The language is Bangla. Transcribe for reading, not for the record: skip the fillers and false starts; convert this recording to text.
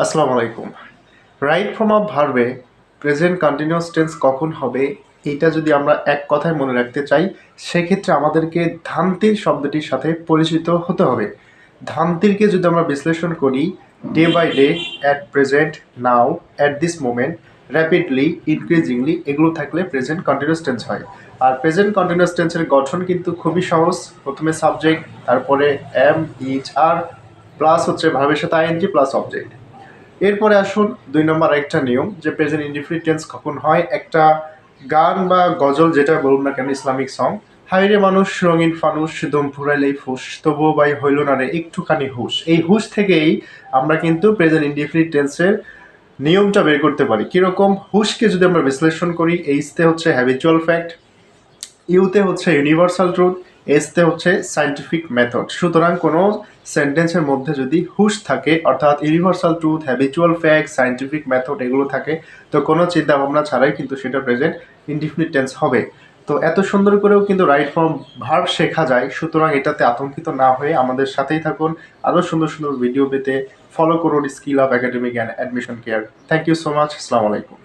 আসসালামু আলাইকুম। রাইট ফর্ম অফ ভার্বে প্রেজেন্ট কন্টিনিউয়াস টেন্স কখন হবে এইটা যদি আমরা এক কথায় মনে রাখতে চাই সেক্ষেত্রে আমাদেরকে ধান্তির শব্দটির সাথে পরিচিত হতে হবে। ধান্তিরকে যদি আমরা বিশ্লেষণ করি day by day, at present, now, at this moment, rapidly, increasingly এগুলো থাকলে প্রেজেন্ট কন্টিনিউয়াস টেন্স হয়। আর প্রেজেন্ট কন্টিনিউয়াস টেন্সের গঠন কিন্তু খুবই সহজ। প্রথমে সাবজেক্ট, তারপরে এম, ইজ, আর প্লাস হচ্ছে ভার্বের সাথে আইএনজি প্লাস অবজেক্ট। এরপরে আসুন ২ নম্বর একটা নিয়ম যে প্রেজেন্ট ইনডিফিনিট টেন্স কখন হয়। একটা গান বা গজল যেটা বলুন না কেন, ইসলামিক সং, হাইরে মানুষ রঙিন ফানুষ দম ফুরাইলেই ফুস তবুও বাই হইল না রে একটুখানি হুশ, এই হুশ থেকেই আমরা কিন্তু প্রেজেন্ট ইনডিফিনিট টেন্সের নিয়মটা বের করতে পারি। কিরকম? হুশকে যদি আমরা বিশ্লেষণ করি, এইচতে হচ্ছে হ্যাবিচুয়াল ফ্যাক্ট, ইউতে হচ্ছে ইউনিভার্সাল ট্রুথ, এসতে হচ্ছে সায়েন্টিফিক মেথড। সুতরাং কোনো সেন্টেন্সের মধ্যে যদি হুশ থাকে অর্থাৎ universal truth, habitual fact, scientific method এগুলো থাকে তো কোনো চিন্তা ভাবনা ছাড়াই কিন্তু সেটা প্রেজেন্ট ইনডিফিনিট টেন্স হবে। তো এত সুন্দর করেও কিন্তু রাইট ফর্ম ভার্ব শেখা যায়। সুতরাং এটাতে আতঙ্কিত না হয়ে আমাদের সাথেই থাকুন। আরও সুন্দর সুন্দর ভিডিও পেতে ফলো করুন skill up academic and admission care. Thank you so much. আসসালামু আলাইকুম।